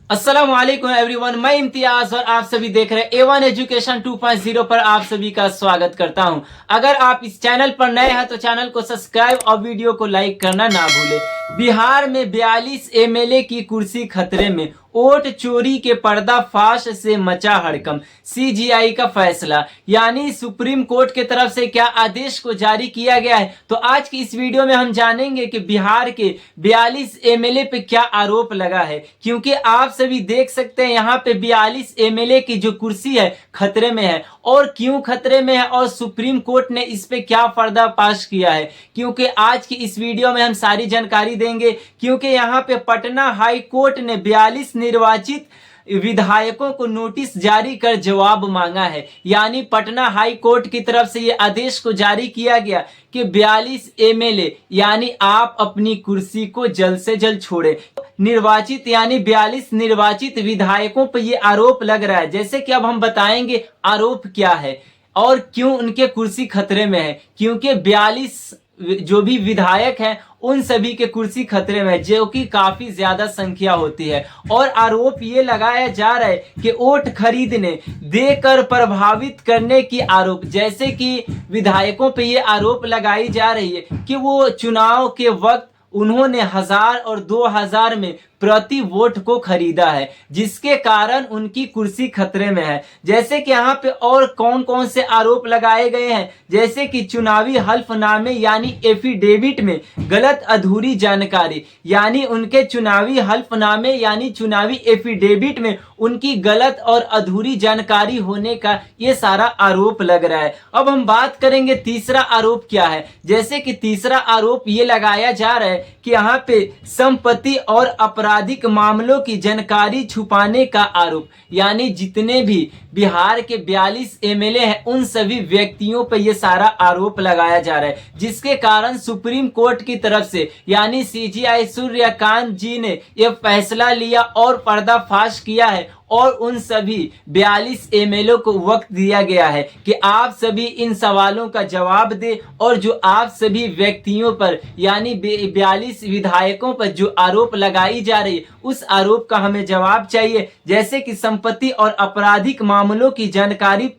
अस्सलाम वालेकुम एवरीवन, मैं इम्तियाज और आप सभी देख रहे हैं A1 एजुकेशन 2.0 पर आप सभी का स्वागत करता हूं। अगर आप इस चैनल पर नए हैं तो चैनल को सब्सक्राइब और वीडियो को लाइक करना ना भूलें। बिहार में 42 एमएलए की कुर्सी खतरे में, वोट चोरी के पर्दाफाश से मचा हड़कंप। सीजीआई का फैसला यानी सुप्रीम कोर्ट की तरफ से क्या आदेश को जारी किया गया है, तो आज की इस वीडियो में हम जानेंगे कि बिहार के 42 एमएलए पे क्या आरोप लगा है। क्योंकि आप सभी देख सकते हैं यहाँ पे 42 एमएलए की जो कुर्सी है खतरे में है। और क्यों खतरे में है और सुप्रीम कोर्ट ने इस पे क्या पर्दाफाश किया है, क्योंकि आज की इस वीडियो में हम सारी जानकारी देंगे। क्योंकि यहाँ पे पटना हाई कोर्ट ने 42 निर्वाचित विधायकों को नोटिस जारी कर जवाब मांगा है। यानी पटना हाई कोर्ट की तरफ से यह आदेश को जारी किया गया कि 42 एमएलए यानी आप अपनी कुर्सी को जल्द से जल्द छोड़े। निर्वाचित यानी 42 निर्वाचित विधायकों पर यह आरोप लग रहा है। जैसे कि अब हम बताएंगे आरोप क्या है और क्यों उनके कुर्सी खतरे में है। क्योंकि 42 जो भी विधायक हैं उन सभी के कुर्सी खतरे में है, जो कि काफी ज्यादा संख्या होती है। और आरोप ये लगाया जा रहा है कि वोट खरीदने, देकर प्रभावित करने की आरोप। जैसे कि विधायकों पे ये आरोप लगाई जा रही है कि वो चुनाव के वक्त उन्होंने 1000 और 2000 में प्रति वोट को खरीदा है, जिसके कारण उनकी कुर्सी खतरे में है। जैसे कि यहाँ पे और कौन कौन से आरोप लगाए गए हैं, जैसे कि चुनावी हल्फनामे यानी एफिडेविट में गलत अधूरी जानकारी, यानी उनके चुनावी हल्फनामे यानी चुनावी एफिडेविट में उनकी गलत और अधूरी जानकारी होने का ये सारा आरोप लग रहा है। अब हम बात करेंगे तीसरा आरोप क्या है। जैसे कि तीसरा आरोप ये लगाया जा रहा है कि यहाँ पे संपत्ति और आपराधिक मामलों की जानकारी छुपाने का आरोप। यानी जितने भी बिहार के 42 एमएलए हैं उन सभी व्यक्तियों पर यह सारा आरोप लगाया जा रहा है, जिसके कारण सुप्रीम कोर्ट की तरफ से यानी सीजीआई सूर्यकांत जी ने यह फैसला लिया और पर्दाफाश किया है। और उन सभी 42 एमएलए को वक्त दिया गया है कि आप सभी इन सवालों का जवाब दें। और जो आप सभी व्यक्तियों पर यानी 42 विधायकों पर जो आरोप लगाई जा रही है उस आरोप का हमें जवाब चाहिए। जैसे कि संपत्ति और आपराधिक मामलों की जानकारी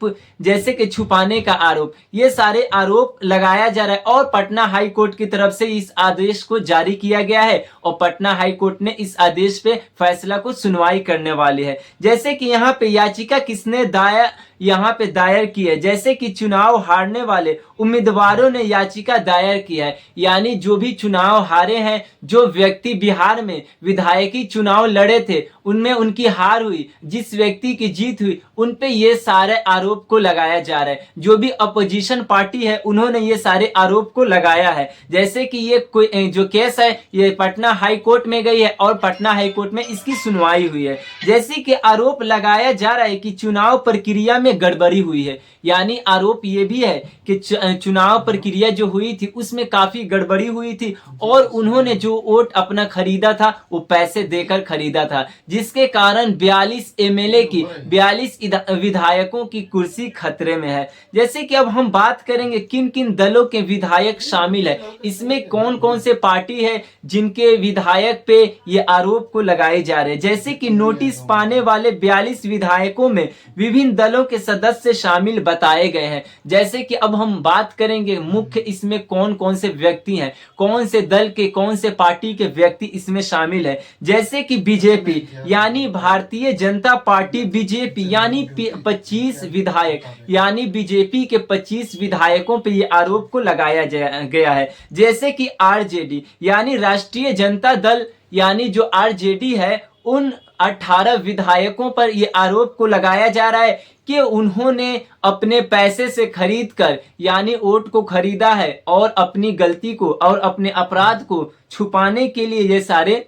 जैसे कि छुपाने का आरोप, ये सारे आरोप लगाया जा रहा है। और पटना हाई कोर्ट की तरफ से इस आदेश को जारी किया गया है और पटना हाई कोर्ट ने इस आदेश पे फैसला को सुनवाई करने वाली है। जैसे कि यहाँ पे याचिका किसने दायर की है। जैसे कि चुनाव हारने वाले उम्मीदवारों ने याचिका दायर की है। यानी जो भी चुनाव हारे हैं, जो व्यक्ति बिहार में विधायकी चुनाव लड़े थे उनमें उनकी हार हुई, जिस व्यक्ति की जीत हुई, उन पे ये सारे आरोप को लगाया जा रहा है। जो भी अपोजिशन पार्टी है उन्होंने ये सारे आरोप को लगाया है। जैसे कि ये कोई जो केस है ये पटना हाई कोर्ट में गई है और पटना हाई कोर्ट में इसकी सुनवाई हुई है। जैसे कि आरोप लगाया जा रहा है कि चुनाव प्रक्रिया में गड़बड़ी हुई है। यानी आरोप ये भी है कि चुनाव प्रक्रिया जो हुई थी उसमें काफी गड़बड़ी हुई थी और उन्होंने जो वोट अपना खरीदा था वो पैसे देकर खरीदा था, जिसके कारण 42 एमएलए की 42 विधायकों की कुर्सी खतरे में है। जैसे कि अब हम बात करेंगे किन किन दलों के विधायक शामिल है, इसमें कौन कौन से पार्टी है जिनके विधायक पे ये आरोप को लगाए जा रहे हैं। जैसे कि नोटिस पाने वाले 42 विधायकों में विभिन्न दलों के सदस्य शामिल बताए गए हैं। जैसे कि अब हम बात करेंगे मुख्य इसमें कौन कौन से व्यक्ति हैं, कौन से दल के कौन से पार्टी के व्यक्ति इसमें शामिल है। जैसे कि बीजेपी यानी भारतीय जनता पार्टी बीजेपी यानी 25 विधायक, यानी बीजेपी के 25 विधायकों पे ये आरोप को लगाया गया है। जैसे कि आरजेडी यानी राष्ट्रीय जनता दल यानी जो आरजेडी है उन 18 विधायकों पर यह आरोप को लगाया जा रहा है कि उन्होंने अपने पैसे से खरीदकर यानी वोट को खरीदा है और अपनी गलती को और अपने अपराध को छुपाने के लिए ये सारे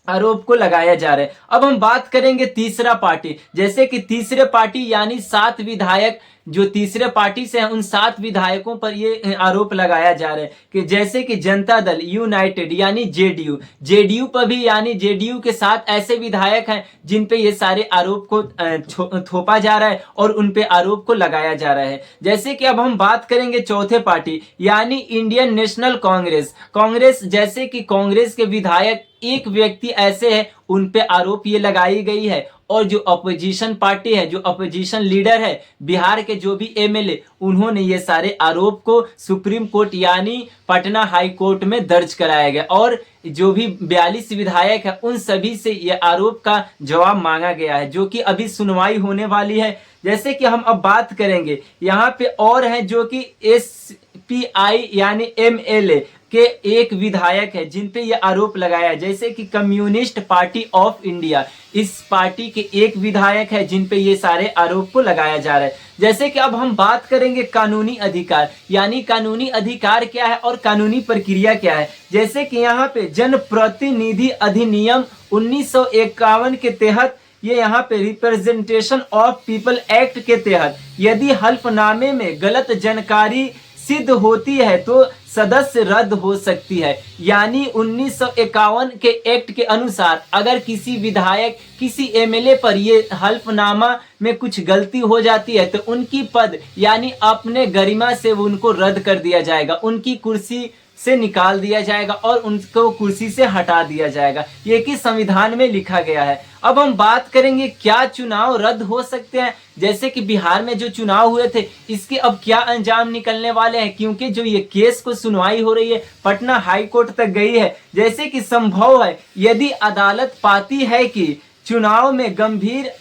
आरोप को लगाया जा रहा है। अब हम बात करेंगे तीसरा पार्टी। जैसे कि तीसरे पार्टी यानी 7 विधायक जो तीसरे पार्टी से हैं उन 7 विधायकों पर ये आरोप लगाया जा रहा है कि जैसे कि जनता दल यूनाइटेड यानी जेडीयू पर भी यानी जेडीयू के 7 ऐसे विधायक हैं जिन पे ये सारे आरोप को थोपा जा रहा है और उन पे आरोप को लगाया जा रहा है। जैसे कि अब हम बात करेंगे चौथे पार्टी यानी इंडियन नेशनल कांग्रेस। जैसे कि कांग्रेस के विधायक एक व्यक्ति ऐसे है उन पे आरोप ये लगाई गई है। और जो अपोजिशन पार्टी है, जो अपोजिशन लीडर है बिहार के, जो भी एमएलए, उन्होंने ये सारे आरोप को सुप्रीम कोर्ट यानी पटना हाई कोर्ट में दर्ज कराया गया। और जो भी 42 विधायक है उन सभी से ये आरोप का जवाब मांगा गया है, जो कि अभी सुनवाई होने वाली है। जैसे कि हम अब बात करेंगे, यहाँ पे और हैं जो कि एसपीआई यानी एमएलए के एक विधायक है जिन पे ये आरोप लगाया है। जैसे कि कम्युनिस्ट पार्टी ऑफ इंडिया, इस पार्टी के एक विधायक है जिन पे ये सारे आरोप को लगाया जा रहा है। जैसे कि अब हम बात करेंगे कानूनी अधिकार, यानी कानूनी अधिकार क्या है और कानूनी प्रक्रिया क्या है। जैसे कि यहाँ पे जनप्रतिनिधि अधिनियम 1951 के तहत, ये यहाँ पे रिप्रेजेंटेशन ऑफ पीपल एक्ट के तहत यदि हल्फनामे में गलत जानकारी सिद्ध होती है तो सदस्य रद्द हो सकती है। यानी 1951 के एक्ट के अनुसार अगर किसी विधायक, किसी एमएलए पर ये हल्फनामा में कुछ गलती हो जाती है तो उनकी पद यानी अपने गरिमा से उनको रद्द कर दिया जाएगा, उनकी कुर्सी से निकाल दिया जाएगा और उनको कुर्सी से हटा दिया जाएगा। ये कि संविधान में लिखा गया है। अब हम बात करेंगे क्या चुनाव रद्द हो सकते हैं। जैसे कि बिहार में जो चुनाव हुए थे इसके अब क्या अंजाम निकलने वाले हैं, क्योंकि जो ये केस को सुनवाई हो रही है पटना हाई कोर्ट तक गई है। जैसे कि संभव है यदि अदालत पाती है कि चुनाव में गंभीर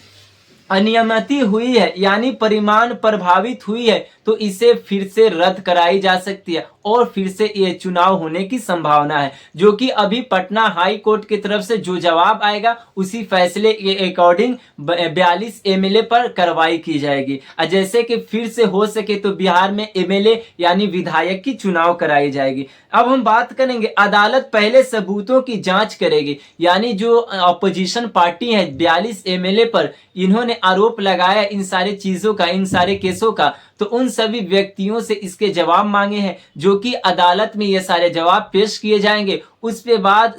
अनियमितता हुई है यानी परिणाम प्रभावित हुई है तो इसे फिर से रद्द कराई जा सकती है और फिर से ये चुनाव होने की संभावना है, जो कि अभी पटना हाई कोर्ट की तरफ से जो जवाब आएगा उसी फैसले के अकॉर्डिंग 42 एमएलए पर कार्रवाई की जाएगी। जैसे कि फिर से हो सके तो बिहार में एमएलए यानी विधायक की चुनाव कराई जाएगी। अब हम बात करेंगे अदालत पहले सबूतों की जांच करेगी, यानी जो अपोजिशन पार्टी है 42 एमएलए पर इन्होंने आरोप लगाया इन सारी चीजों का, इन सारे केसों का, तो उन सभी व्यक्तियों से इसके जवाब मांगे हैं जो कि अदालत में ये सारे जवाब पेश किए जाएंगे। उसके बाद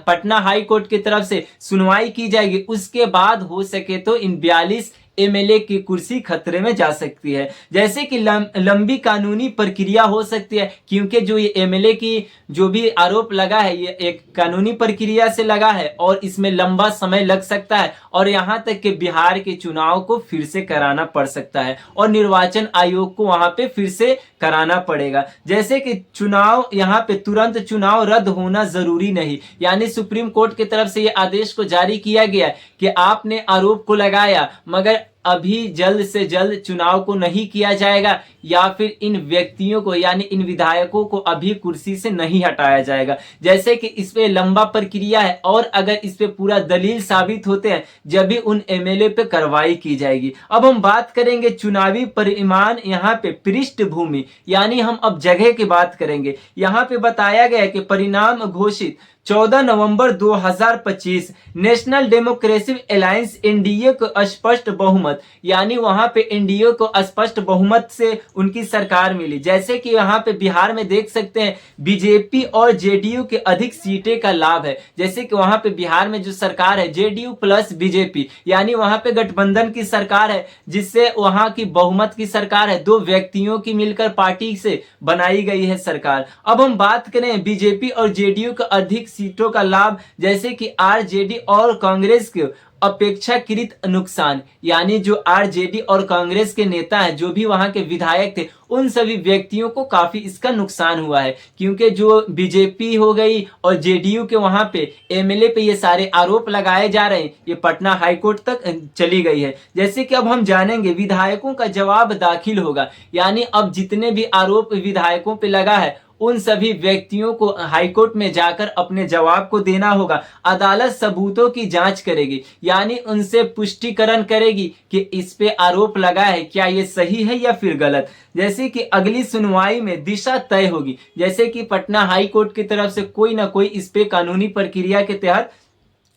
पटना हाई कोर्ट की तरफ से सुनवाई की जाएगी। उसके बाद हो सके तो इन 42 एमएलए की कुर्सी खतरे में जा सकती है। जैसे कि लंबी कानूनी प्रक्रिया हो सकती है, क्योंकि जो ये एमएलए की जो भी आरोप लगा है ये एक कानूनी प्रक्रिया से लगा है और इसमें लंबा समय लग सकता है और यहाँ तक कि बिहार के चुनाव को फिर से कराना पड़ सकता है और निर्वाचन आयोग को वहां पे फिर से कराना पड़ेगा। जैसे कि चुनाव यहाँ पे तुरंत चुनाव रद्द होना जरूरी नहीं, यानी सुप्रीम कोर्ट की तरफ से ये आदेश को जारी किया गया कि आपने आरोप को लगाया मगर अभी जल्द से जल्द चुनाव को नहीं किया जाएगा या फिर इन व्यक्तियों को यानी इन विधायकों को अभी कुर्सी से नहीं हटाया जाएगा। जैसे कि इस पे लंबा प्रक्रिया है और अगर इस पे पूरा दलील साबित होते हैं जब भी उन एमएलए पे कार्रवाई की जाएगी। अब हम बात करेंगे चुनावी परिणाम, यहाँ पे पृष्ठभूमि यानी हम अब जगह की बात करेंगे। यहाँ पे बताया गया है कि परिणाम घोषित 14 नवंबर 2025 नेशनल डेमोक्रेटिक अलायंस एनडीए को स्पष्ट बहुमत, यानी वहां पे एनडीए को स्पष्ट बहुमत से उनकी सरकार मिली। जैसे कि यहाँ पे बिहार में देख सकते हैं बीजेपी और जेडीयू के अधिक सीटें का लाभ है। जैसे कि वहां पे बिहार में जो सरकार है जेडीयू प्लस बीजेपी, यानी वहां पे गठबंधन की सरकार है जिससे वहां की बहुमत की सरकार है, दो व्यक्तियों की मिलकर पार्टी से बनाई गई है सरकार। अब हम बात करें बीजेपी और जेडीयू का अधिक सीटों का लाभ, जैसे कि आरजेडी और कांग्रेस के अपेक्षाकृत नुकसान, यानी जो आरजेडी और कांग्रेस के नेता हैं, जो भी वहां के विधायक थे, उन सभी व्यक्तियों को काफी इसका नुकसान हुआ है, क्योंकि जो बीजेपी हो गई और जेडीयू के वहां पे एमएलए पे ये सारे आरोप लगाए जा रहे हैं, ये पटना हाईकोर्ट तक चली गई है। जैसे कि अब हम जानेंगे विधायकों का जवाब दाखिल होगा, यानी अब जितने भी आरोप विधायकों पे लगा है उन सभी व्यक्तियों को हाईकोर्ट में जाकर अपने जवाब को देना होगा। अदालत सबूतों की जांच करेगी, यानी उनसे पुष्टिकरण करेगी कि इस पे आरोप लगा है क्या ये सही है या फिर गलत। जैसे कि अगली सुनवाई में दिशा तय होगी, जैसे कि पटना हाई कोर्ट की तरफ से कोई ना कोई इस पे कानूनी प्रक्रिया के तहत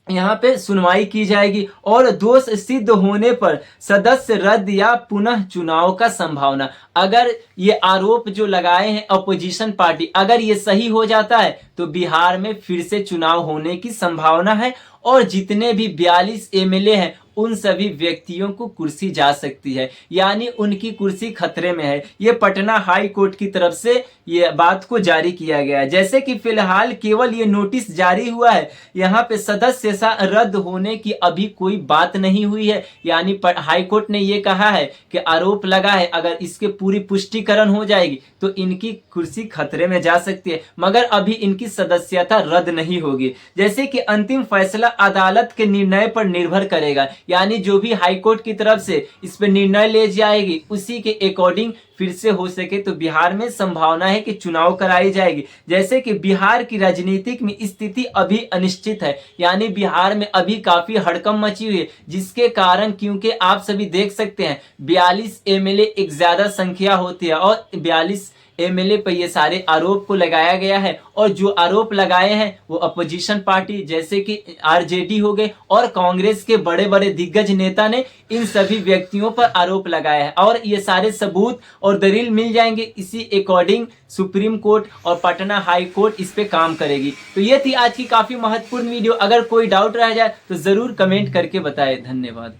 यहाँ पे सुनवाई की जाएगी और दोष सिद्ध होने पर सदस्य रद्द या पुनः चुनाव का संभावना। अगर ये आरोप जो लगाए हैं अपोजिशन पार्टी, अगर ये सही हो जाता है तो बिहार में फिर से चुनाव होने की संभावना है और जितने भी 42 एमएलए हैं उन सभी व्यक्तियों को कुर्सी जा सकती है, यानी उनकी कुर्सी खतरे में है। ये पटना हाई कोर्ट की तरफ से ये बात को जारी किया गया है। जैसे कि फिलहाल केवल ये नोटिस जारी हुआ है, यहाँ पे सदस्यता रद्द होने की अभी कोई बात नहीं हुई है। यानी हाई कोर्ट ने ये कहा है कि आरोप लगा है, अगर इसके पूरी पुष्टिकरण हो जाएगी तो इनकी कुर्सी खतरे में जा सकती है, मगर अभी इनकी सदस्यता रद्द नहीं होगी। जैसे कि अंतिम फैसला अदालत के निर्णय पर निर्भर करेगा, यानी जो भी हाई कोर्ट की तरफ से इस पर निर्णय ले जाएगी उसी के अकॉर्डिंग फिर से हो सके तो बिहार में संभावना है कि चुनाव कराई जाएगी। जैसे कि बिहार की राजनीतिक में स्थिति अभी अनिश्चित है, यानी बिहार में अभी काफी हड़कंप मची हुई है, जिसके कारण क्योंकि आप सभी देख सकते हैं 42 एमएलए एक ज्यादा संख्या होती है और 42 एमएलए पर ये सारे आरोप को लगाया गया है। और जो आरोप लगाए हैं वो अपोजिशन पार्टी जैसे कि आरजेडी हो गए और कांग्रेस के बड़े बड़े दिग्गज नेता ने इन सभी व्यक्तियों पर आरोप लगाया है, और ये सारे सबूत और दलील मिल जाएंगे, इसी अकॉर्डिंग सुप्रीम कोर्ट और पटना हाई कोर्ट इस पे काम करेगी। तो ये थी आज की काफी महत्वपूर्ण वीडियो। अगर कोई डाउट रह जाए तो जरूर कमेंट करके बताएं। धन्यवाद।